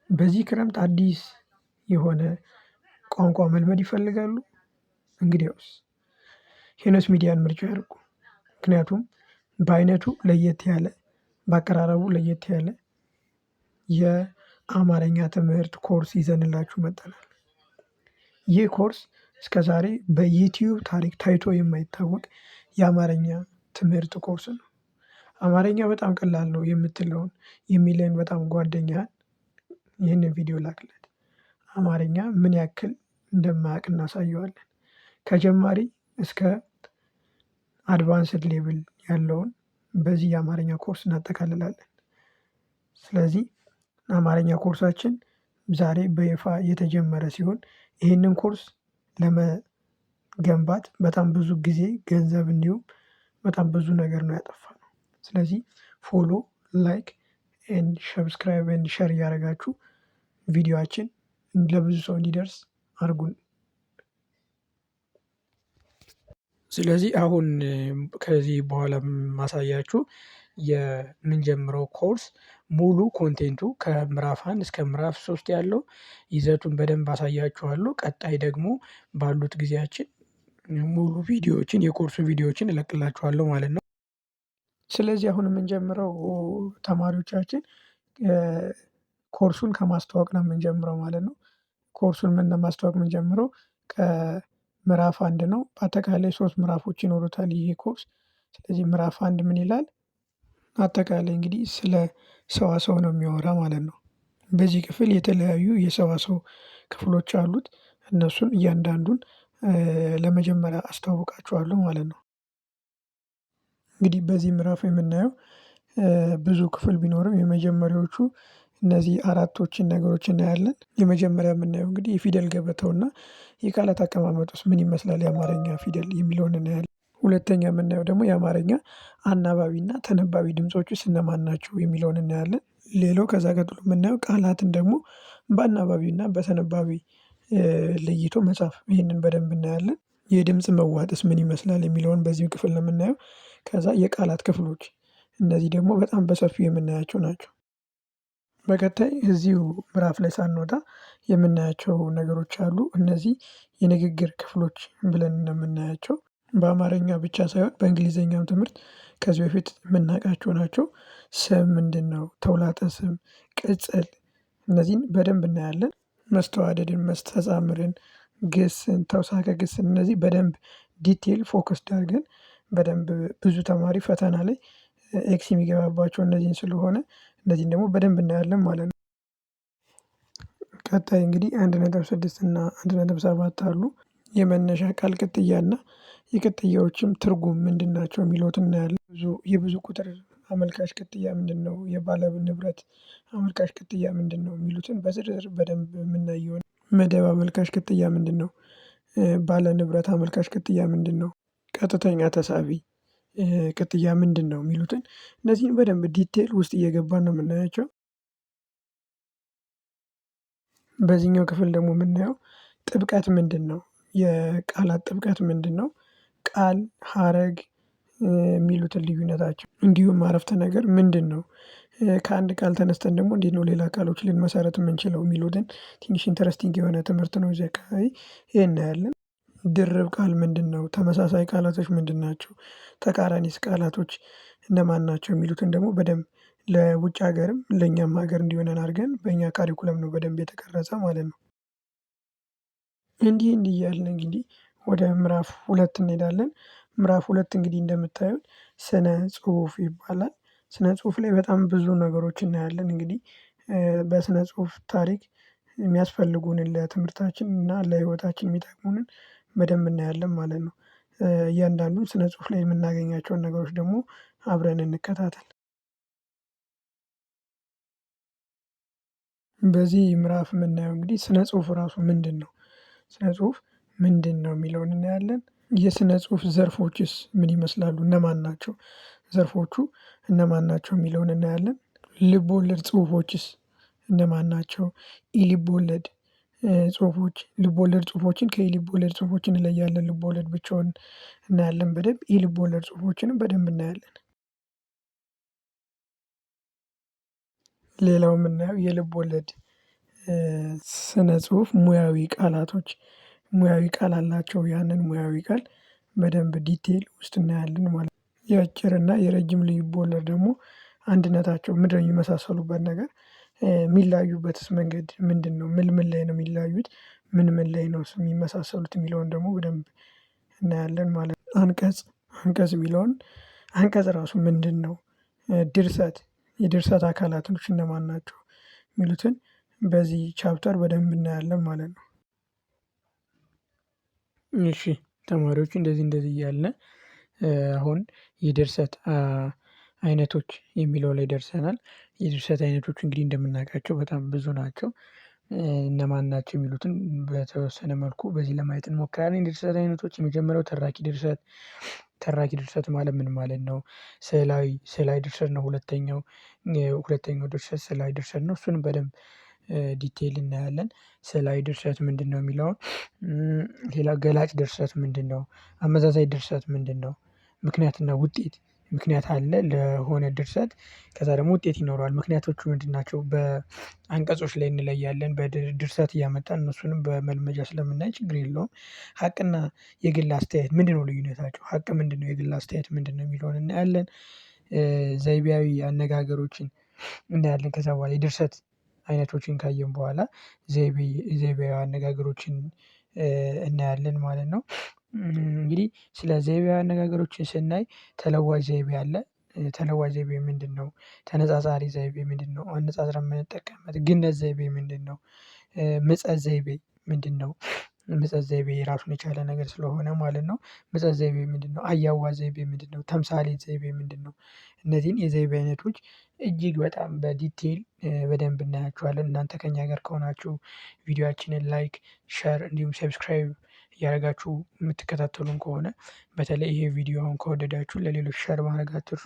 በዚህ ክረምት አዲስ የሆነ ቋንቋ መልመድ ይፈልጋሉ? እንግዲያውስ ሄኖስ ሚዲያን ምርጫ ያድርጉ። ምክንያቱም በአይነቱ ለየት ያለ በአቀራረቡ ለየት ያለ የአማርኛ ትምህርት ኮርስ ይዘንላችሁ መጥተናል። ይህ ኮርስ እስከዛሬ በዩቲዩብ ታሪክ ታይቶ የማይታወቅ የአማርኛ ትምህርት ኮርስ ነው። አማርኛ በጣም ቀላል ነው የምትለውን የሚልህን በጣም ጓደኛህን ይህንን ቪዲዮ ላክለት። አማርኛ ምን ያክል እንደማያውቅ እናሳየዋለን። ከጀማሪ እስከ አድቫንስድ ሌቭል ያለውን በዚህ የአማርኛ ኮርስ እናጠቃልላለን። ስለዚህ አማርኛ ኮርሳችን ዛሬ በይፋ የተጀመረ ሲሆን ይህንን ኮርስ ለመገንባት በጣም ብዙ ጊዜ ገንዘብ እንዲሁም በጣም ብዙ ነገር ነው ያጠፋነው። ስለዚህ ፎሎ ላይክ ኤንድ ሰብስክራይብ ኤንድ ሸር እያደረጋችሁ ቪዲዮአችን ለብዙ ሰው እንዲደርስ አድርጉን። ስለዚህ አሁን ከዚህ በኋላ ማሳያችሁ የምንጀምረው ኮርስ ሙሉ ኮንቴንቱ ከምዕራፍ 1 እስከ ምዕራፍ 3 ያለው ይዘቱን በደንብ አሳያችኋለሁ። ቀጣይ ደግሞ ባሉት ጊዜያችን ሙሉ ቪዲዮዎችን የኮርሱ ቪዲዮዎችን እለቅላችኋለሁ ማለት ነው። ስለዚህ አሁን የምንጀምረው ተማሪዎቻችን ኮርሱን ከማስተዋወቅ ነው የምንጀምረው ማለት ነው። ኮርሱን ማስተዋወቅ የምንጀምረው ከምዕራፍ 1 ነው። በአጠቃላይ 3 ምዕራፎች ይኖሩታል ይሄ ኮርስ። ስለዚህ ምዕራፍ 1 ምን ይላል? አጠቃላይ እንግዲህ ስለ ሰዋሰው ነው የሚያወራ ማለት ነው። በዚህ ክፍል የተለያዩ የሰዋሰው ክፍሎች አሉት። እነሱን እያንዳንዱን ለመጀመሪያ አስተዋውቃችኋለሁ ማለት ነው። እንግዲህ በዚህ ምዕራፍ የምናየው ብዙ ክፍል ቢኖርም የመጀመሪያዎቹ እነዚህ አራቶችን ነገሮች እናያለን። የመጀመሪያ የምናየው እንግዲህ የፊደል ገበታውና የቃላት አቀማመጡስ ምን ይመስላል የአማርኛ ፊደል የሚለውን እናያለን። ሁለተኛ የምናየው ደግሞ የአማርኛ አናባቢና ተነባቢ ድምጾችስ እነማን ናቸው የሚለውን እናያለን። ሌላው ከዛ ቀጥሎ የምናየው ቃላትን ደግሞ በአናባቢና በተነባቢ ለይቶ መጻፍ ይህንን በደንብ እናያለን። የድምጽ መዋጥስ ምን ይመስላል የሚለውን በዚሁ ክፍል ነው የምናየው። ከዛ የቃላት ክፍሎች እነዚህ ደግሞ በጣም በሰፊው የምናያቸው ናቸው። በቀጣይ እዚሁ ምዕራፍ ላይ ሳንወጣ የምናያቸው ነገሮች አሉ። እነዚህ የንግግር ክፍሎች ብለን ነው የምናያቸው። በአማርኛ ብቻ ሳይሆን በእንግሊዘኛም ትምህርት ከዚህ በፊት የምናውቃቸው ናቸው። ስም ምንድነው? ተውላጠ ስም፣ ቅጽል እነዚህን በደንብ እናያለን። መስተዋደድን፣ መስተጻምርን፣ ግስን፣ ተውሳከ ግስን እነዚህ በደንብ ዲቴል ፎከስድ አድርገን በደንብ ብዙ ተማሪ ፈተና ላይ ኤክስ የሚገባባቸው እነዚህን ስለሆነ እነዚህን ደግሞ በደንብ እናያለን ማለት ነው። ቀጣይ እንግዲህ 1.6 እና 1.7 አሉ። የመነሻ ቃል ቅጥያና የቅጥያዎችም ትርጉም ምንድን ናቸው የሚሉትን እናያለን። የብዙ ቁጥር አመልካች ቅጥያ ምንድነው? የባለ ንብረት አመልካች ቅጥያ ምንድነው? የሚሉትን በዝርዝር በደንብ የምናይ ይሆናል። መደብ አመልካች ቅጥያ ምንድነው? ባለ ንብረት አመልካች ቅጥያ ምንድነው? ቀጥተኛ ተሳቢ ቅጥያ ምንድነው? የሚሉትን እነዚህን በደንብ ዲቴል ውስጥ እየገባን ነው የምናያቸው። በዚህኛው ክፍል ደግሞ የምናየው ጥብቀት ምንድነው? የቃላት ጥብቀት ምንድነው? ቃል ሀረግ የሚሉትን ልዩነታቸው እንዲሁም አረፍተ ነገር ምንድነው? ከአንድ ቃል ተነስተን ደግሞ እንዴት ነው ሌላ ቃሎች ልንመሰርት የምንችለው የሚሉትን ትንሽ ኢንተረስቲንግ የሆነ ትምህርት ነው እዚህ አካባቢ ይሄን እናያለን። ድርብ ቃል ምንድነው? ተመሳሳይ ቃላቶች ምንድን ናቸው? ተቃራኒስ ቃላቶች እነማን ናቸው? የሚሉትን ደግሞ በደንብ ለውጭ ሀገርም ለእኛም ሀገር እንዲሆነን አድርገን በእኛ ካሪኩለም ነው በደንብ የተቀረጸ ማለት ነው። እንዲህ እንዲህ እያልን እንግዲህ ወደ ምዕራፍ 2 እንሄዳለን። ምዕራፍ 2 እንግዲህ እንደምታዩት ስነ ጽሁፍ ይባላል። ስነ ጽሁፍ ላይ በጣም ብዙ ነገሮች እናያለን። እንግዲህ በስነ ጽሁፍ ታሪክ የሚያስፈልጉንን ለትምህርታችን እና ለህይወታችን የሚጠቅሙንን በደንብ እናያለን ማለት ነው። እያንዳንዱን ስነ ጽሁፍ ላይ የምናገኛቸውን ነገሮች ደግሞ አብረን እንከታተል። በዚህ ምዕራፍ የምናየው እንግዲህ ስነ ጽሁፍ ራሱ ምንድነው? ስነ ጽሁፍ ምንድነው የሚለውን እናያለን። የስነ ጽሁፍ ዘርፎችስ ምን ይመስላሉ? እነማን ናቸው? ዘርፎቹ እነማን ናቸው የሚለውን እናያለን። ልብ ወለድ ጽሁፎችስ እነማን ናቸው? ኢልብ ወለድ ጽሁፎች ልብ ወለድ ጽሁፎችን ከኢልብ ወለድ ጽሁፎች እንለያለን። ልብ ወለድ ብቻውን እናያለን በደንብ ኢልብ ወለድ ጽሁፎችንም በደንብ እናያለን። ሌላው የምናየው የልብ ወለድ ስነ ጽሁፍ ሙያዊ ቃላቶች ሙያዊ ቃል አላቸው ያንን ሙያዊ ቃል በደንብ ዲቴል ውስጥ እናያለን ማለት ነው። የአጭር እና የረጅም ልቦለድ ደግሞ አንድነታቸው ምንድነው የሚመሳሰሉበት ነገር የሚለያዩበትስ መንገድ ምንድነው? ምን ምን ላይ ነው የሚለያዩት? ምን ምን ላይ ነው የሚመሳሰሉት? የሚለውን ደግሞ በደንብ እናያለን ማለት ነው። አንቀጽ የሚለውን አንቀጽ ራሱ ምንድነው? ድርሰት የድርሰት አካላቶች እነማን ናቸው? የሚሉትን በዚህ ቻፕተር በደንብ እናያለን ማለት ነው። እሺ ተማሪዎች እንደዚህ እያልን አሁን የድርሰት አይነቶች የሚለው ላይ ደርሰናል። የድርሰት አይነቶች እንግዲህ እንደምናውቃቸው በጣም ብዙ ናቸው። እነማን ናቸው የሚሉትን በተወሰነ መልኩ በዚህ ለማየት እንሞክራለን። የድርሰት አይነቶች የመጀመሪያው ተራኪ ድርሰት። ተራኪ ድርሰት ማለት ምን ማለት ነው? ስዕላዊ ድርሰት ነው። ሁለተኛው ድርሰት ስዕላዊ ድርሰት ነው። እሱንም በደንብ ዲቴል እናያለን። ስዕላዊ ድርሰት ምንድነው የሚለውን። ሌላ ገላጭ ድርሰት ምንድነው? አመዛዛኝ ድርሰት ምንድነው? ምክንያትና ውጤት ምክንያት አለ ለሆነ ድርሰት ከዛ ደግሞ ውጤት ይኖረዋል ምክንያቶቹ ምንድን ናቸው? በአንቀጾች ላይ እንለያለን በድርሰት እያመጣን እነሱንም በመልመጃ ስለምናይ ችግር የለውም። ሀቅና የግል አስተያየት ምንድነው ልዩነታቸው? ሀቅ ምንድነው? የግል አስተያየት ምንድነው? የሚለውን እናያለን። ዘይቤያዊ አነጋገሮችን እናያለን። ከዛ በኋላ የድርሰት አይነቶችን ካየን በኋላ ዘይቤያዊ አነጋገሮችን እናያለን ማለት ነው። እንግዲህ ስለ ዘይቤያዊ አነጋገሮችን ስናይ ተለዋጭ ዘይቤ አለ። ተለዋጭ ዘይቤ ምንድነው? ተነጻጻሪ ዘይቤ ምንድነው? አነጻጽረን የምንጠቀምበት ግነት ዘይቤ ምንድነው? ምጸት ዘይቤ ምንድነው? ምጸት ዘይቤ ራሱን የቻለ ነገር ስለሆነ ማለት ነው። ምጸት ዘይቤ ምንድነው? አያያዝ ዘይቤ ምንድነው? ተምሳሌት ዘይቤ ምንድነው? እነዚህን የዘይቤ አይነቶች እጅግ በጣም በዲቴል በደንብ እናያቸዋለን። እናንተ ከእኛ ጋር ከሆናችሁ ቪዲዮአችንን ላይክ ሼር እንዲሁም ሰብስክራይብ እያደረጋችሁ የምትከታተሉን ከሆነ በተለይ ይሄ ቪዲዮ አሁን ከወደዳችሁ ለሌሎች ሼር ማድረግ አትርሱ።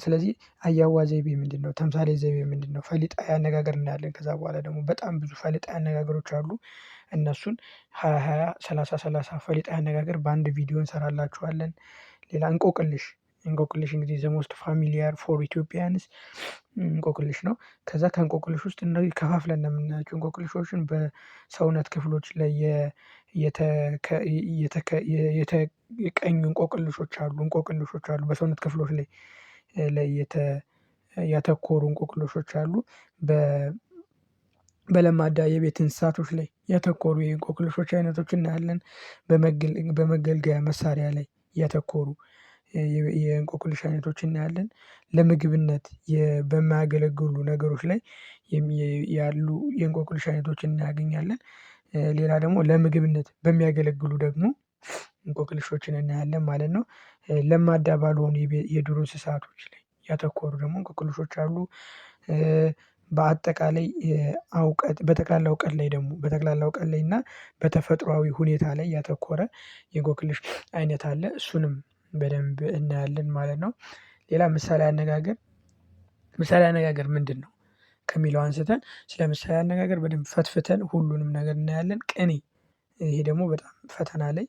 ስለዚህ አያያዝ ዘይቤ ምንድነው? ተምሳሌት ዘይቤ ምንድነው? ፈሊጣዊ አነጋገር እናያለን። ከዛ በኋላ ደግሞ በጣም ብዙ ፈሊጣዊ አነጋገሮች አሉ። እነሱን 20 30 ፈሊጣዊ አነጋገር በአንድ ቪዲዮ እንሰራላችኋለን። ሌላ እንቆቅልሽ እንግዲህ ዘ ሞስት ፋሚሊያር ፎር ኢትዮጵያንስ እንቆቅልሽ ነው። ከዛ ከእንቆቅልሽ ውስጥ እንደዚህ ከፋፍለን ነው የምናያቸው። እንቆቅልሾችን በሰውነት ክፍሎች ላይ የተቀኙ እንቆቅልሾች አሉ በሰውነት ክፍሎች ላይ ያተኮሩ እንቆቅልሾች አሉ። በለማዳ የቤት እንስሳቶች ላይ ያተኮሩ የእንቆቅልሾች አይነቶች እናያለን። በመገልገያ መሳሪያ ላይ ያተኮሩ የእንቆቅልሽ አይነቶች እናያለን። ለምግብነት በማያገለግሉ ነገሮች ላይ ያሉ የእንቆቅልሽ አይነቶችን እናገኛለን። ሌላ ደግሞ ለምግብነት በሚያገለግሉ ደግሞ እንቆቅልሾችን እናያለን ማለት ነው። ለማዳ ባልሆኑ የዱር እንስሳቶች ላይ ያተኮሩ ደግሞ እንቆቅልሾች አሉ። በአጠቃላይ በጠቅላላ እውቀት ላይ እና በተፈጥሯዊ ሁኔታ ላይ ያተኮረ የእንቆቅልሽ አይነት አለ። እሱንም በደንብ እናያለን ማለት ነው። ሌላ ምሳሌ አነጋገር ምንድነው? ከሚለው አንስተን ስለ ምሳሌ አነጋገር በደንብ ፈትፍተን ሁሉንም ነገር እናያለን። ቅኔ ይሄ ደግሞ በጣም ፈተና ላይ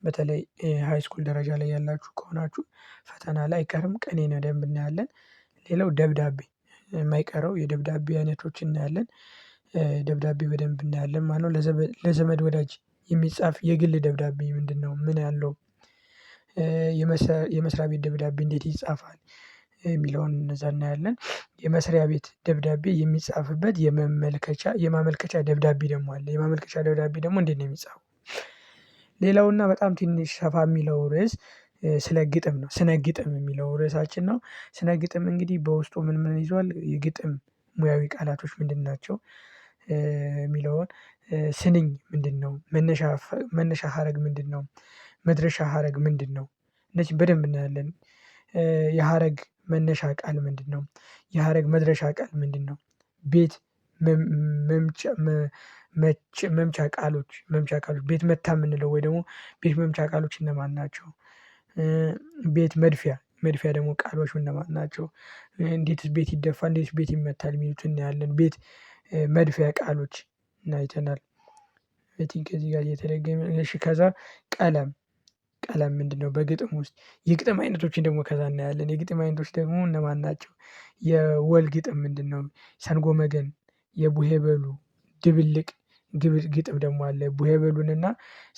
በተለይ ሃይስኩል ደረጃ ላይ ያላችሁ ከሆናችሁ ፈተና ላይ አይቀርም ቅኔን በደንብ እናያለን። ሌላው ደብዳቤ የማይቀረው የደብዳቤ አይነቶችን እናያለን። ደብዳቤ በደንብ እናያለን ማለት ነው። ለዘመድ ወዳጅ የሚጻፍ የግል ደብዳቤ ምንድነው? ምን ያለው የመስሪያ ቤት ደብዳቤ እንዴት ይጻፋል? የሚለውን እነዛ እናያለን። የመስሪያ ቤት ደብዳቤ የሚጻፍበት የማመልከቻ ደብዳቤ ደግሞ አለ። የማመልከቻ ደብዳቤ ደግሞ እንዴት ነው የሚጻፈው? ሌላውና በጣም ትንሽ ሰፋ የሚለው ርዕስ ስለ ግጥም ነው። ስነ ግጥም የሚለው ርዕሳችን ነው። ስነ ግጥም እንግዲህ በውስጡ ምን ይዟል? የግጥም ሙያዊ ቃላቶች ምንድን ናቸው? የሚለውን ስንኝ ምንድነው? መነሻ ሀረግ ምንድነው? መድረሻ ሀረግ ምንድነው? እነዚህን በደንብ እናያለን። የሀረግ መነሻ ቃል ምንድነው? የሀረግ መድረሻ ቃል ምንድነው? ቤት መምቻ ቃሎች ቤት መታ የምንለው ወይ ደግሞ ቤት መምቻ ቃሎች እነማን ናቸው? ቤት መድፊያ ደግሞ ቃሎች እነማን ናቸው? እንዴትስ ቤት ይደፋል? እንዴትስ ቤት ይመታል? የሚሉትን እናያለን። ቤት መድፊያ ቃሎች አይተናል። አይ ቲንክ ከዚህ ጋር እየተደገመ እሺ ከዛ ቀለም ምንድነው? በግጥም ውስጥ የግጥም አይነቶችን ደግሞ ከዛ እናያለን። የግጥም አይነቶች ደግሞ እነማን ናቸው? የወል ግጥም ምንድነው? ሰንጎ መገን የቡሄ በሉ ድብልቅ ግጥም ደግሞ አለ። ቡሄ በሉንና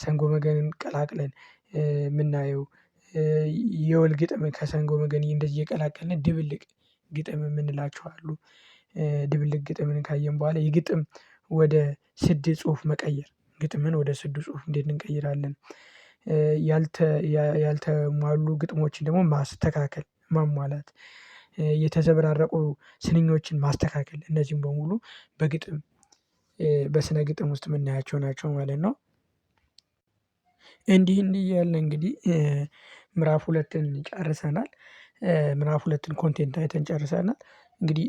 ሰንጎ መገንን ቀላቅለን የምናየው የወል ግጥም ከሰንጎ መገን እንደዚህ እየቀላቀልን ድብልቅ ግጥም የምንላቸው አሉ። ድብልቅ ግጥምን ካየን በኋላ የግጥም ወደ ስድ ጽሁፍ መቀየር ግጥምን ወደ ስድ ጽሁፍ እንዴት እንቀይራለን? ያልተሟሉ ግጥሞችን ደግሞ ማስተካከል ማሟላት የተዘበራረቁ ስንኞችን ማስተካከል እነዚህን በሙሉ በግጥም በስነ ግጥም ውስጥ የምናያቸው ናቸው ማለት ነው። እንዲህ እያልን እንግዲህ ምዕራፍ 2ን ጨርሰናል። ምዕራፍ 2ን ኮንቴንት አይተን ጨርሰናል። እንግዲህ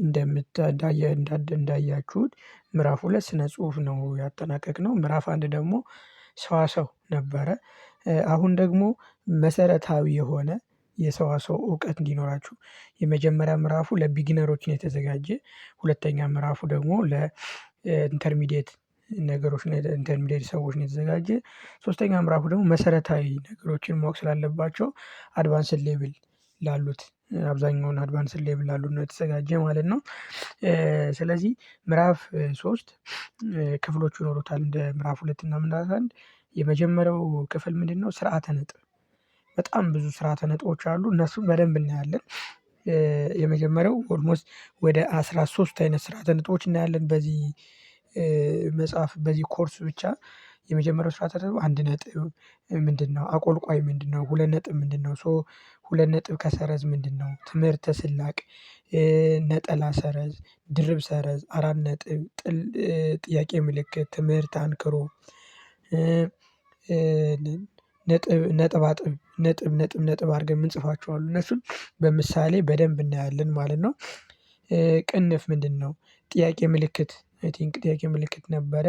እንዳያችሁት ምዕራፍ 2 ስነ ጽሁፍ ነው ያጠናቀቅነው። ምዕራፍ 1 ደግሞ ሰዋሰው ነበረ። አሁን ደግሞ መሰረታዊ የሆነ የሰዋሰው እውቀት እንዲኖራችሁ የመጀመሪያ ምዕራፉ ለቢጊነሮች ነው የተዘጋጀ። ሁለተኛ ምዕራፉ ደግሞ ለኢንተርሚዲየት ነገሮች ኢንተርሚዲየት ሰዎች ነው የተዘጋጀ። ሶስተኛ ምዕራፉ ደግሞ መሰረታዊ ነገሮችን ማወቅ ስላለባቸው አድቫንስድ ሌቭል ላሉት አብዛኛውን አድቫንስድ ሌቭል ላሉት ነው የተዘጋጀ ማለት ነው። ስለዚህ ምዕራፍ 3 ክፍሎች ይኖሩታል እንደ ምዕራፍ 2 እና ምዕራፍ 1። የመጀመሪያው ክፍል ምንድነው? ስርዓተ ነጥብ በጣም ብዙ ስርዓተ ነጥቦች አሉ እነሱን በደንብ እናያለን። የመጀመሪያው ኦልሞስት ወደ 13 አይነት ስርዓተ ነጥቦች እናያለን በዚህ መጽሐፍ በዚህ ኮርስ ብቻ። የመጀመሪያው ስርዓተ ነጥብ 1 ነጥብ ምንድነው? አቆልቋይ ምንድነው? 2 ነጥብ ምንድነው? 2 ነጥብ ከሰረዝ ምንድነው? ትምህርተ ስላቅ፣ ነጠላ ሰረዝ፣ ድርብ ሰረዝ፣ 4 ነጥብ፣ ጥያቄ ምልክት፣ ትምህርት አንክሮ፣ ነጥባጥብ ነጥብ አድርገን የምንጽፋቸው አሉ እነሱን በምሳሌ በደንብ እናያለን ማለት ነው። ቅንፍ ምንድነው? ጥያቄ ምልክት አይ ቲንክ ጥያቄ ምልክት ነበረ።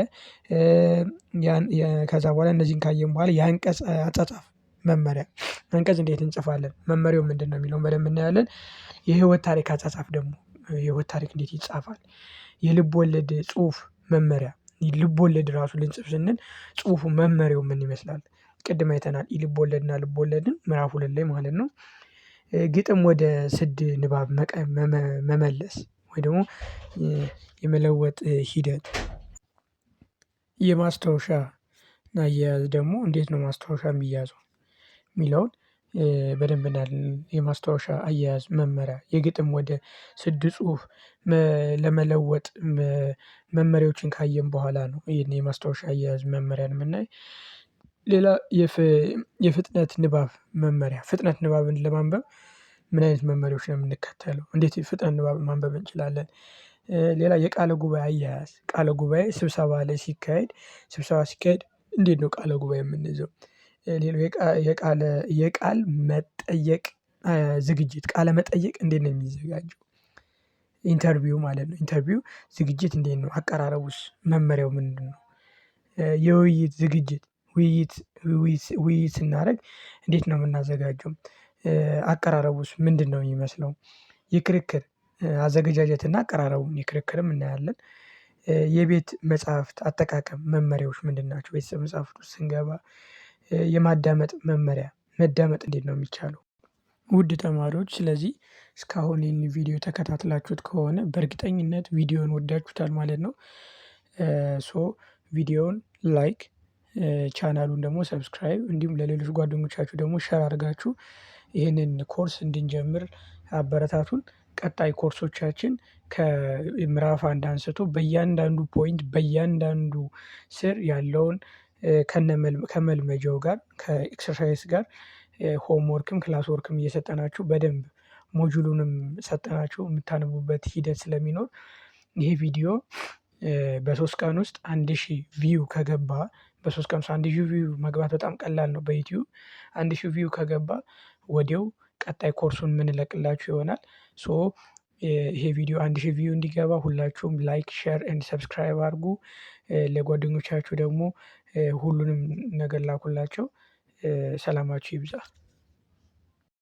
ከዛ በኋላ እነዚህን ካየን በኋላ የአንቀጽ አጻጻፍ መመሪያ አንቀጽ እንዴት እንጽፋለን መመሪያው ምንድነው የሚለውን በደንብ እናያለን። የህይወት ታሪክ አጻጻፍ ደግሞ የህይወት ታሪክ እንዴት ይጻፋል? የልብ ወለድ ጽሁፍ መመሪያ ልብ ወለድ ራሱ ልንጽፍ ስንል ጽሁፉ መመሪያው ምን ይመስላል? ቅድም አይተናል የልብ ወለድና ልብ ወለድን ምዕራፍ 2 ላይ ማለት ነው። ግጥም ወደ ስድ ንባብ መመለስ ወይ ደግሞ የመለወጥ ሂደት። የማስታወሻ አያያዝ ደግሞ እንዴት ነው ማስታወሻ የሚያዘው የሚለውን በደንብ እናያለን። የማስታወሻ አያያዝ መመሪያ የግጥም ወደ ስድ ጽሁፍ ለመለወጥ መመሪያዎችን ካየን በኋላ ነው ይሄን የማስታወሻ አያያዝ መመሪያን የምናይ። ሌላ የፍጥነት ንባብ መመሪያ ፍጥነት ንባብን ለማንበብ ምን አይነት መመሪያዎች ነው የምንከተለው? እንዴት ፍጥነት ንባብ ማንበብ እንችላለን? ሌላ የቃለ ጉባኤ አያያዝ ቃለ ጉባኤ ስብሰባ ላይ ሲካሄድ እንዴት ነው ቃለ ጉባኤ የምንይዘው? ሌላው የቃል መጠየቅ ዝግጅት ቃለ መጠየቅ እንዴት ነው የሚዘጋጀው? ኢንተርቪው ማለት ነው ኢንተርቪው ዝግጅት እንዴት ነው አቀራረቡስ መመሪያው ምንድነው? የውይይት ዝግጅት ውይይት ስናደርግ እንዴት ነው የምናዘጋጀው? አቀራረቡስ ምንድነው የሚመስለው? የክርክር አዘገጃጀትና አቀራረቡን የክርክርም እናያለን። የቤት መጽሐፍት አጠቃቀም መመሪያዎች ምንድን ናቸው? ቤተሰብ መጽሐፍት ውስጥ ስንገባ የማዳመጥ መመሪያ ማዳመጥ እንዴት ነው የሚቻለው? ውድ ተማሪዎች ስለዚህ እስካሁን ይሄን ቪዲዮ ተከታትላችሁት ከሆነ በእርግጠኝነት ቪዲዮውን ወዳችሁታል ማለት ነው። ሶ ቪዲዮውን ላይክ ቻናሉን ደግሞ ሰብስክራይብ እንዲሁም ለሌሎች ጓደኞቻችሁ ደግሞ ሼር አድርጋችሁ ይህንን ኮርስ እንድንጀምር አበረታቱን። ቀጣይ ኮርሶቻችን ከምዕራፍ 1 አንስቶ በእያንዳንዱ ፖይንት በእያንዳንዱ ስር ያለውን ከመልመጃው ጋር ከኤክሰርሳይዝ ጋር ሆም ወርክም ክላስ ወርክም እየሰጠናችሁ በደንብ ሞጁሉንም ሰጠናችሁ የምታነቡበት ሂደት ስለሚኖር ይሄ ቪዲዮ በ3 ቀን ውስጥ 1000 ቪው ከገባ በ3 ቀን ውስጥ 1000 ቪው መግባት በጣም ቀላል ነው በዩቲዩብ 1000 ቪው ከገባ ወዲያው ቀጣይ ኮርሱን የምንለቅላችሁ ይሆናል። ሶ ይሄ ቪዲዮ 1000 ቪው እንዲገባ ሁላችሁም ላይክ ሼር ኤንድ ሰብስክራይብ አድርጉ። ለጓደኞቻችሁ ደግሞ ሁሉንም ነገር ላኩላቸው። ሰላማችሁ ይብዛ።